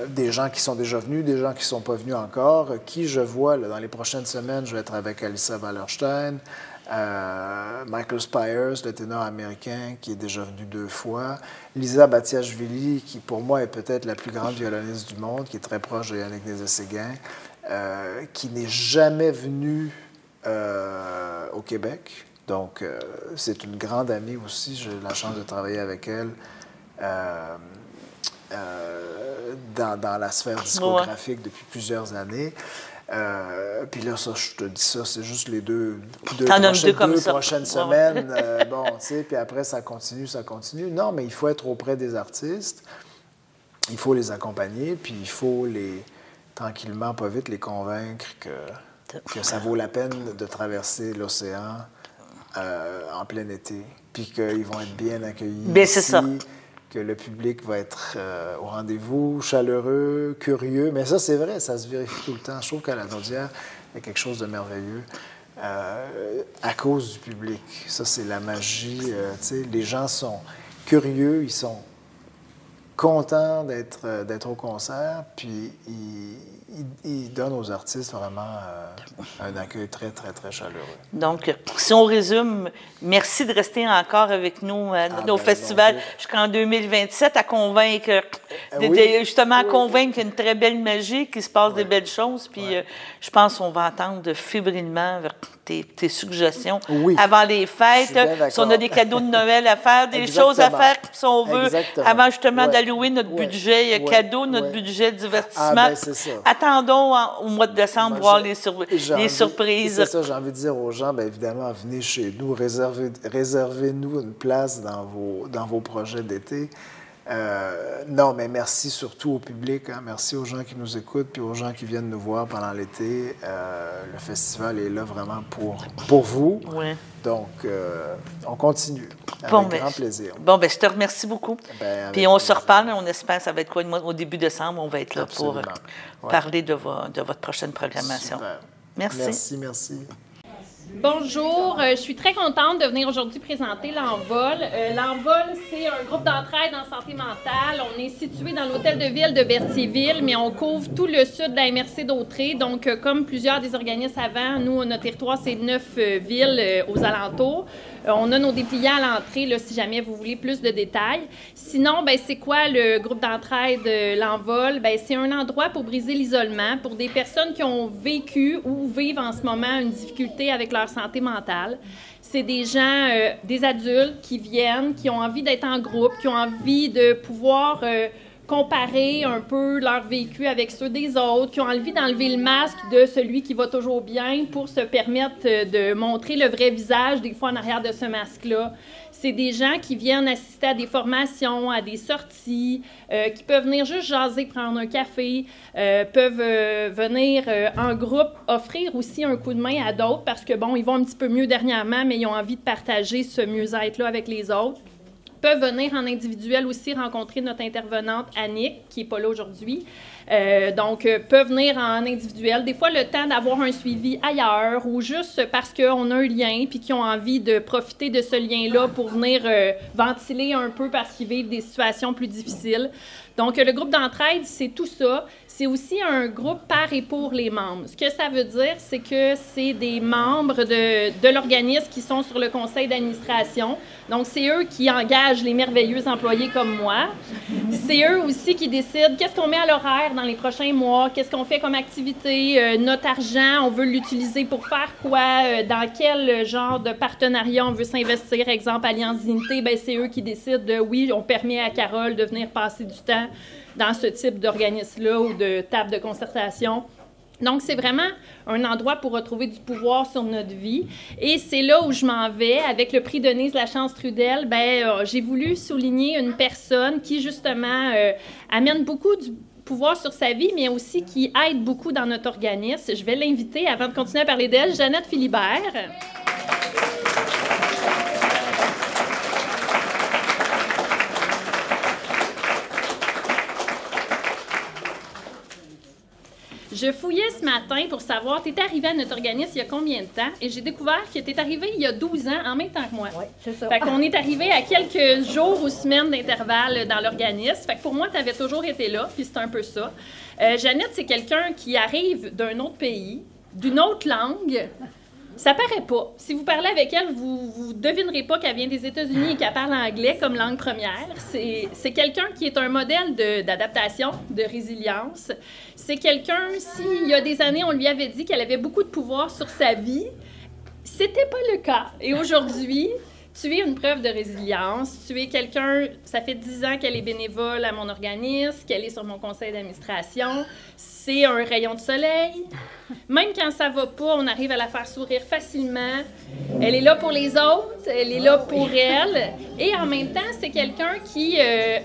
Des gens qui sont déjà venus, des gens qui ne sont pas venus encore, qui je vois dans les prochaines semaines. Je vais être avec Alissa Wallerstein, Michael Spires, le ténor américain, qui est déjà venu 2 fois, Lisa Batiashvili, qui pour moi est peut-être la plus grande violoniste du monde, qui est très proche de Yannick Nézet-Séguin, qui n'est jamais venue au Québec. Donc, c'est une grande amie aussi. J'ai eu la chance de travailler avec elle dans la sphère discographique depuis plusieurs années. Puis là, ça, je te dis ça, c'est juste les deux prochaines semaines. Bon, tu sais, puis après, ça continue. Non, mais il faut être auprès des artistes. Il faut les accompagner, puis il faut tranquillement, pas vite, les convaincre que ça vaut la peine de traverser l'océan en plein été, puis qu'ils vont être bien accueillis ici, que le public va être au rendez-vous, chaleureux, curieux. Mais ça, c'est vrai, ça se vérifie tout le temps. Je trouve qu'à la Naudière, il y a quelque chose de merveilleux à cause du public. Ça, c'est la magie. Tu sais, les gens sont curieux, ils sont contents d'être au concert, puis ils donnent aux artistes vraiment un accueil très, très, très chaleureux. Donc, si on résume, merci de rester encore avec nous au festival jusqu'en 2027 à convaincre, justement à convaincre qu'il y a une très belle magie, qu'il se passe des belles choses, puis je pense qu'on va entendre fébrilement tes suggestions avant les fêtes, si on a des cadeaux de Noël à faire, des choses à faire, si on veut, avant justement d'allouer notre budget cadeau, notre budget divertissement. C'est ça. Attendons au mois de décembre voir les surprises. C'est ça, j'ai envie de dire aux gens, bien évidemment, venez chez nous, réservez-nous une place dans vos projets d'été. Non, mais merci surtout au public, merci aux gens qui nous écoutent puis aux gens qui viennent nous voir pendant l'été. Le festival est là vraiment pour vous. Oui. Donc, on continue avec grand plaisir. Bon, bien, je te remercie beaucoup. Puis on se reparle, on espère que ça va être quoi au début décembre, on va être là pour parler de votre prochaine programmation. Super. Merci. Merci. Bonjour, je suis très contente de venir aujourd'hui présenter l'Envol. L'Envol, c'est un groupe d'entraide en santé mentale. On est situé dans l'hôtel de ville de Berthierville, mais on couvre tout le sud de la MRC d'Autrey. Donc, comme plusieurs des organismes avant, nous, notre territoire, c'est 9 villes aux alentours. On a nos dépliants à l'entrée, là, si jamais vous voulez plus de détails. Sinon, ben, c'est quoi le groupe d'entraide l'Envol? Ben, c'est un endroit pour briser l'isolement pour des personnes qui ont vécu ou vivent en ce moment une difficulté avec leur santé mentale. C'est des gens, des adultes qui viennent, qui ont envie d'être en groupe, qui ont envie de pouvoir comparer un peu leur vécu avec ceux des autres, qui ont envie d'enlever le masque de celui qui va toujours bien pour se permettre de montrer le vrai visage, des fois en arrière de ce masque-là. C'est des gens qui viennent assister à des formations, à des sorties, qui peuvent venir juste jaser, prendre un café, peuvent venir en groupe, offrir aussi un coup de main à d'autres parce que, bon, ils vont un petit peu mieux dernièrement, mais ils ont envie de partager ce mieux-être-là avec les autres. Peuvent venir en individuel aussi rencontrer notre intervenante Annick, qui n'est pas là aujourd'hui. Donc, peuvent venir en individuel. Des fois, le temps d'avoir un suivi ailleurs ou juste parce qu'on a un lien puis qu'ils ont envie de profiter de ce lien-là pour venir ventiler un peu parce qu'ils vivent des situations plus difficiles. Donc, le groupe d'entraide, c'est tout ça. C'est aussi un groupe par et pour les membres. Ce que ça veut dire, c'est que c'est des membres de l'organisme qui sont sur le conseil d'administration. Donc, c'est eux qui engagent les merveilleux employés comme moi. C'est eux aussi qui décident qu'est-ce qu'on met à l'horaire dans les prochains mois, qu'est-ce qu'on fait comme activité, notre argent, on veut l'utiliser pour faire quoi, dans quel genre de partenariat on veut s'investir. Exemple, Alliance Dignité, bien, c'est eux qui décident de, oui, on permet à Carole de venir passer du temps dans ce type d'organisme-là ou de table de concertation. Donc, c'est vraiment un endroit pour retrouver du pouvoir sur notre vie. Et c'est là où je m'en vais. Avec le prix Denise Lachance-Trudel, j'ai voulu souligner une personne qui, justement, amène beaucoup du pouvoir sur sa vie, mais aussi qui aide beaucoup dans notre organisme. Je vais l'inviter, avant de continuer à parler d'elle, Jeannette Philibert. Je fouillais ce matin pour savoir, tu es arrivée à notre organisme il y a combien de temps? Et j'ai découvert que tu es arrivée il y a 12 ans, en même temps que moi. Oui, c'est ça. Fait qu'on est arrivé à quelques jours ou semaines d'intervalle dans l'organisme. Fait que pour moi, tu avais toujours été là, puis c'est un peu ça. Jeannette, c'est quelqu'un qui arrive d'un autre pays, d'une autre langue, Ça paraît pas. Si vous parlez avec elle, vous devinerez pas qu'elle vient des États-Unis et qu'elle parle anglais comme langue première. C'est quelqu'un qui est un modèle d'adaptation, de résilience. C'est quelqu'un, s'il y a des années, on lui avait dit qu'elle avait beaucoup de pouvoir sur sa vie, c'était pas le cas. Et aujourd'hui, tu es une preuve de résilience. Tu es quelqu'un, ça fait 10 ans qu'elle est bénévole à mon organisme, qu'elle est sur mon conseil d'administration. C'est un rayon de soleil. Même quand ça va pas, on arrive à la faire sourire facilement. Elle est là pour les autres, elle est là pour elle. Et en même temps, c'est quelqu'un qui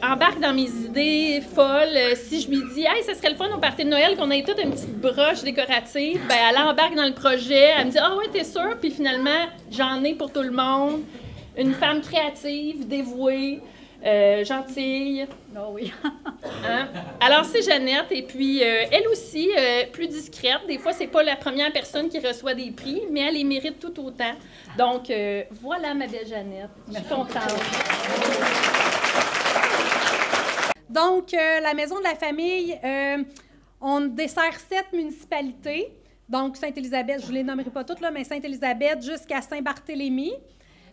embarque dans mes idées folles. Si je lui dis « Hey, ça serait le fun au party de Noël qu'on ait toute une petite broche décorative », ben elle embarque dans le projet, elle me dit « Ah ouais, t'es sûre? » Puis finalement, j'en ai pour tout le monde. Une femme créative, dévouée, gentille. Oh oui. Hein? Alors, c'est Jeannette. Et puis, elle aussi, plus discrète. Des fois, c'est pas la première personne qui reçoit des prix, mais elle les mérite tout autant. Donc, voilà ma belle Jeannette. Je suis contente. Donc, la Maison de la famille, on dessert 7 municipalités. Donc, Sainte-Élisabeth, je ne vous les nommerai pas toutes, là, mais Sainte-Élisabeth jusqu'à Saint-Barthélemy.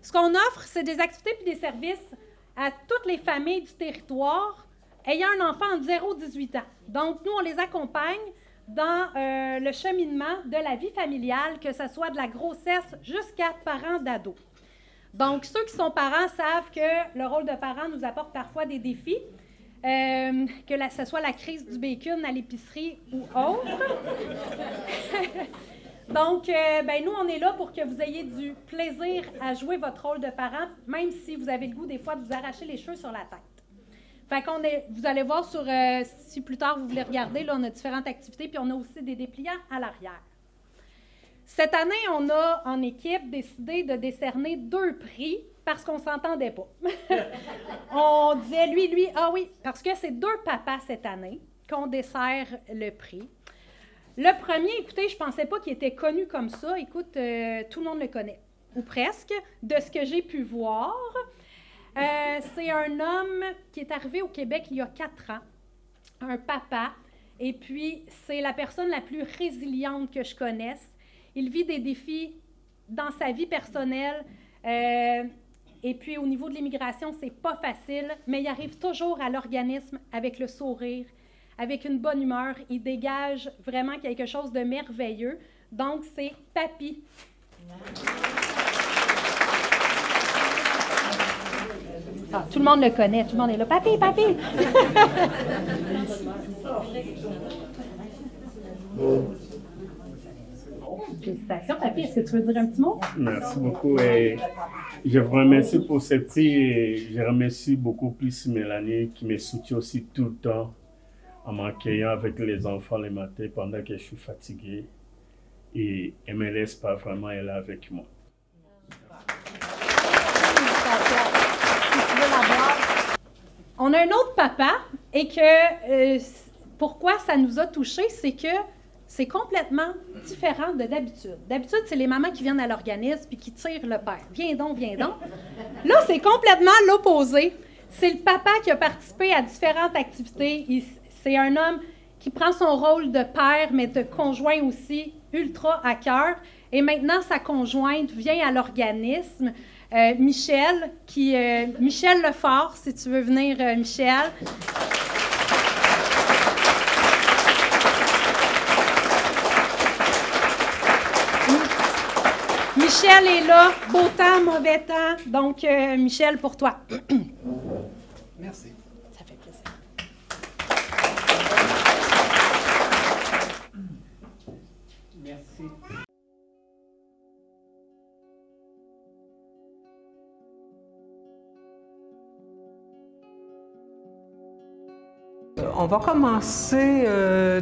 Ce qu'on offre, c'est des activités et des services à toutes les familles du territoire ayant un enfant entre 0 et 18 ans. Donc, nous, on les accompagne dans le cheminement de la vie familiale, que ce soit de la grossesse jusqu'à parents d'ados. Donc, ceux qui sont parents savent que le rôle de parent nous apporte parfois des défis, que ce soit la crise du bacon à l'épicerie ou autre. Donc, nous, on est là pour que vous ayez du plaisir à jouer votre rôle de parent, même si vous avez le goût, des fois, de vous arracher les cheveux sur la tête. Fait qu'on vous allez voir sur, si plus tard vous voulez regarder, là, on a différentes activités, puis on a aussi des dépliants à l'arrière. Cette année, on a, en équipe, décidé de décerner 2 prix parce qu'on ne s'entendait pas. On disait, lui, ah oui, parce que c'est 2 papas cette année qu'on dessert le prix. Le premier, écoutez, je ne pensais pas qu'il était connu comme ça. Écoute, tout le monde le connaît, ou presque, de ce que j'ai pu voir. C'est un homme qui est arrivé au Québec il y a 4 ans, un papa, et puis c'est la personne la plus résiliente que je connaisse. Il vit des défis dans sa vie personnelle, et puis au niveau de l'immigration, c'est pas facile, mais il arrive toujours à l'organisme avec le sourire, avec une bonne humeur. Il dégage vraiment quelque chose de merveilleux. Donc, c'est Papy. Ah, tout le monde le connaît. Tout le monde est là. Papy, Papy! Félicitations, Papy. Est-ce que tu veux dire un petit mot? Merci beaucoup. Et je vous remercie pour ce prix et je remercie beaucoup plus Mélanie qui me soutient aussi tout le temps en m'accueillant avec les enfants les matins pendant que je suis fatigué. Et elle ne me laisse pas vraiment, elle est avec moi. On a un autre papa et que pourquoi ça nous a touchés, c'est que c'est complètement différent de d'habitude. D'habitude, c'est les mamans qui viennent à l'organisme et qui tirent le père. Viens donc, viens donc. Là, c'est complètement l'opposé. C'est le papa qui a participé à différentes activités. C'est un homme qui prend son rôle de père, mais de conjoint aussi, ultra à cœur. Et maintenant, sa conjointe vient à l'organisme. Michel Lefort, si tu veux venir, Michel. Michel est là, beau temps, mauvais temps. Donc, Michel, pour toi. Merci. Ça fait plaisir. Merci. On va commencer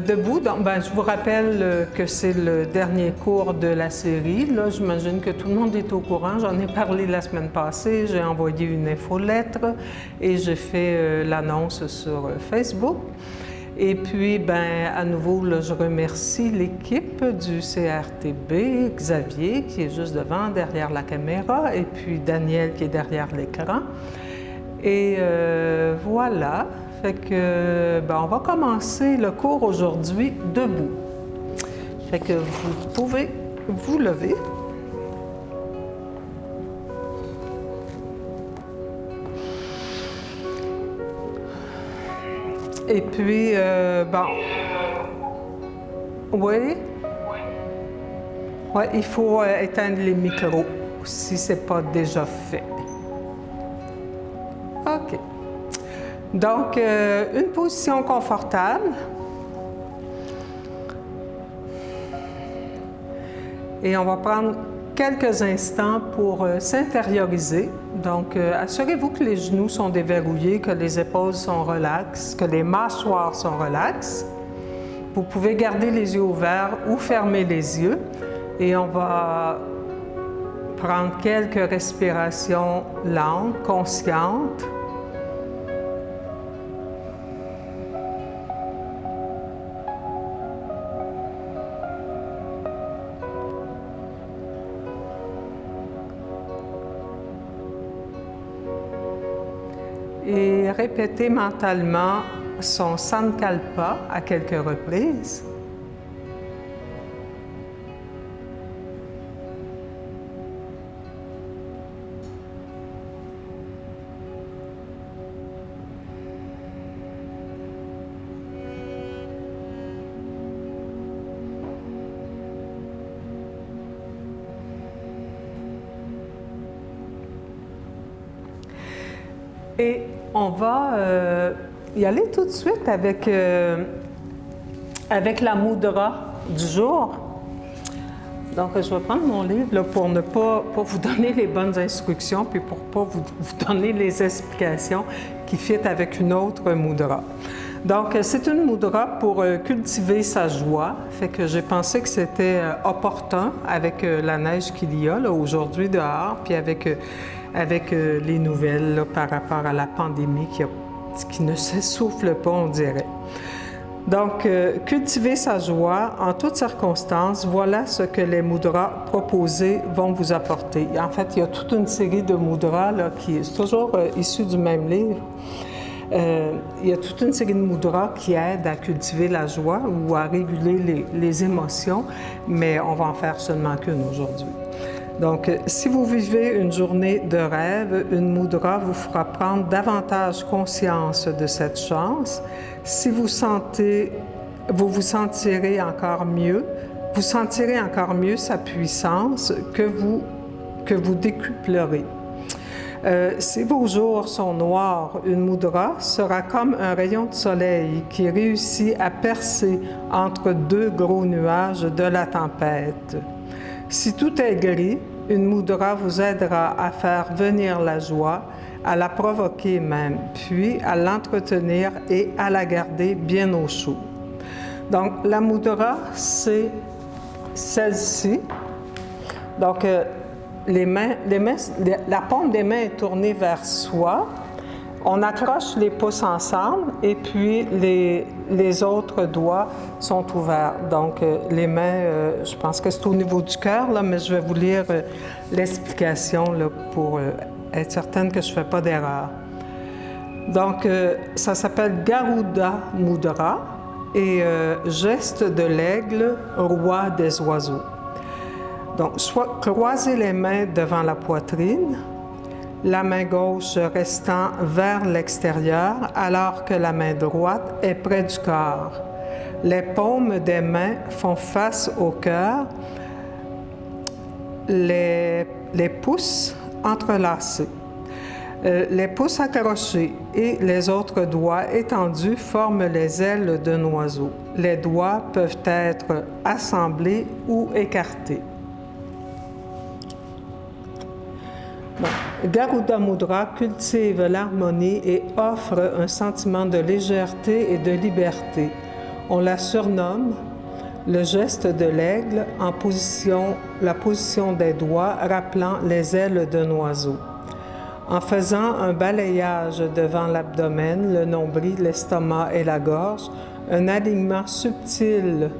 debout. Donc, je vous rappelle que c'est le dernier cours de la série. Là, j'imagine que tout le monde est au courant. J'en ai parlé la semaine passée. J'ai envoyé une infolettre et j'ai fait l'annonce sur Facebook. Et puis, à nouveau, là, je remercie l'équipe du CRTB, Xavier, qui est juste devant, derrière la caméra, et puis Daniel, qui est derrière l'écran. Et voilà. Fait que, on va commencer le cours aujourd'hui debout. Fait que vous pouvez vous lever. Et puis, bon... Oui? Oui, il faut éteindre les micros si ce n'est pas déjà fait. OK. Donc, une position confortable. Et on va prendre quelques instants pour s'intérioriser. Donc, assurez-vous que les genoux sont déverrouillés, que les épaules sont relaxes, que les mâchoires sont relaxes. Vous pouvez garder les yeux ouverts ou fermer les yeux. Et on va prendre quelques respirations lentes, conscientes. Et répétez mentalement son Sankalpa à quelques reprises. Et on va y aller tout de suite avec la mudra du jour. Donc, je vais prendre mon livre là, pour ne pas vous donner les bonnes instructions, puis pour ne pas vous donner les explications qui fitent avec une autre mudra. Donc, c'est une mudra pour cultiver sa joie. Fait que j'ai pensé que c'était opportun avec la neige qu'il y a aujourd'hui dehors, puis avec les nouvelles là, par rapport à la pandémie qui ne s'essouffle pas, on dirait. Donc, cultiver sa joie en toutes circonstances, voilà ce que les mudras proposés vont vous apporter. En fait, il y a toute une série de mudras là, qui est toujours issu du même livre. Il y a toute une série de mudras qui aident à cultiver la joie ou à réguler les émotions, mais on va en faire seulement qu'une aujourd'hui. Donc, si vous vivez une journée de rêve, une mudra vous fera prendre davantage conscience de cette chance. Si vous vous sentirez encore mieux, vous sentirez encore mieux sa puissance que vous décuplerez. Si vos jours sont noirs, une mudra sera comme un rayon de soleil qui réussit à percer entre deux gros nuages de la tempête. Si tout est gris, une mudra vous aidera à faire venir la joie, à la provoquer même, puis à l'entretenir et à la garder bien au chaud. Donc, la mudra, c'est celle-ci. Donc, la paume des mains est tournée vers soi. On accroche les pouces ensemble et puis les autres doigts sont ouverts. Donc, les mains, je pense que c'est au niveau du cœur, là, mais je vais vous lire l'explication là, pour être certaine que je ne fais pas d'erreur. Donc, ça s'appelle Garuda Mudra et geste de l'aigle, roi des oiseaux. Donc, croisez les mains devant la poitrine, la main gauche restant vers l'extérieur alors que la main droite est près du corps. Les paumes des mains font face au cœur, les pouces entrelacés, les pouces accrochés et les autres doigts étendus forment les ailes d'un oiseau. Les doigts peuvent être assemblés ou écartés. Bon. Garuda Mudra cultive l'harmonie et offre un sentiment de légèreté et de liberté. On la surnomme le geste de l'aigle en la position des doigts rappelant les ailes d'un oiseau. En faisant un balayage devant l'abdomen, le nombril, l'estomac et la gorge, un alignement subtil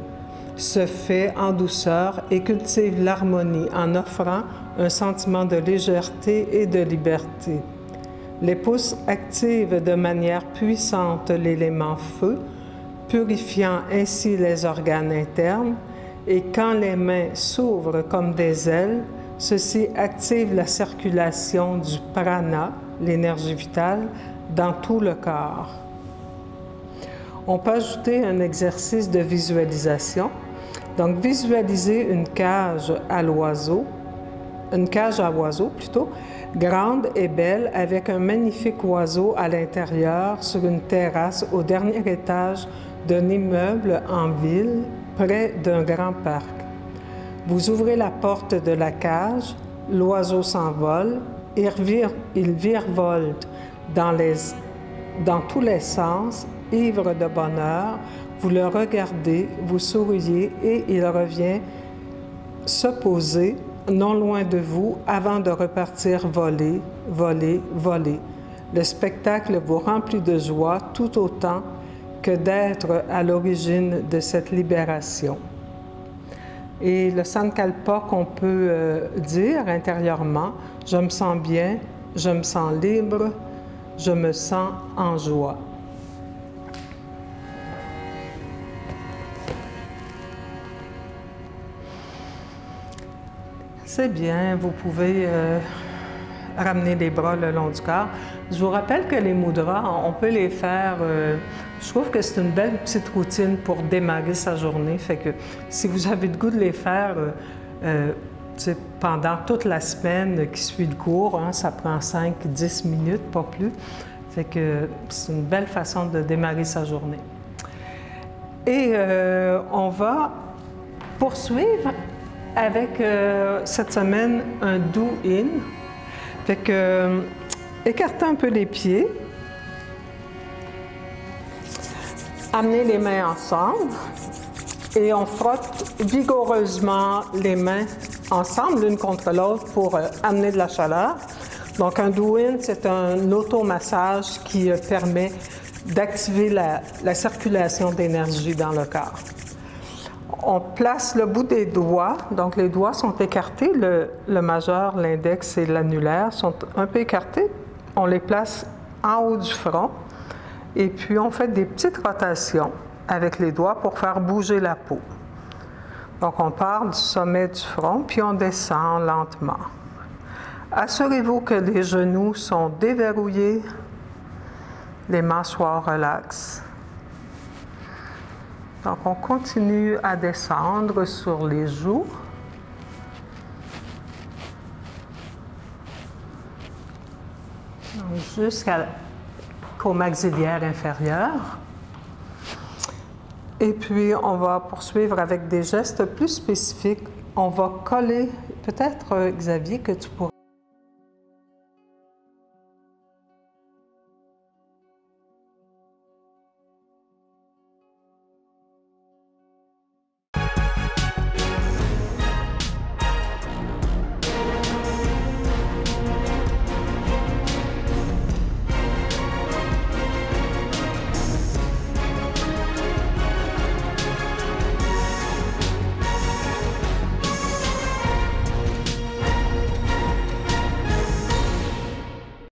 se fait en douceur et cultive l'harmonie en offrant un sentiment de légèreté et de liberté. Les pouces activent de manière puissante l'élément feu, purifiant ainsi les organes internes, et quand les mains s'ouvrent comme des ailes, ceci active la circulation du prana, l'énergie vitale, dans tout le corps. On peut ajouter un exercice de visualisation. Donc, visualisez une cage à oiseaux plutôt, grande et belle, avec un magnifique oiseau à l'intérieur sur une terrasse au dernier étage d'un immeuble en ville, près d'un grand parc. Vous ouvrez la porte de la cage, l'oiseau s'envole, il virevolte dans tous les sens, ivre de bonheur. Vous le regardez, vous souriez et il revient se poser non loin de vous avant de repartir voler, voler, voler. Le spectacle vous remplit de joie tout autant que d'être à l'origine de cette libération. Et le Sankalpa qu'on peut dire intérieurement, je me sens bien, je me sens libre, je me sens en joie. C'est bien, vous pouvez ramener les bras le long du corps. Je vous rappelle que les mudras, on peut les faire, je trouve que c'est une belle petite routine pour démarrer sa journée. Fait que si vous avez le goût de les faire pendant toute la semaine qui suit le cours, hein, ça prend 5-10 minutes, pas plus. Fait que c'est une belle façon de démarrer sa journée. Et on va poursuivre avec cette semaine un do-in. Fait que écartez un peu les pieds. Amenez les mains ensemble et on frotte vigoureusement les mains ensemble l'une contre l'autre pour amener de la chaleur. Donc un do-in, c'est un automassage qui permet d'activer la circulation d'énergie dans le corps. On place le bout des doigts, donc les doigts sont écartés, le majeur, l'index et l'annulaire sont un peu écartés. On les place en haut du front et puis on fait des petites rotations avec les doigts pour faire bouger la peau. Donc on part du sommet du front puis on descend lentement. Assurez-vous que les genoux sont déverrouillés, les mâchoires relaxent. Donc, on continue à descendre sur les joues. Jusqu'au maxillaire inférieur. Et puis, on va poursuivre avec des gestes plus spécifiques. On va coller, peut-être, Xavier, que tu pourrais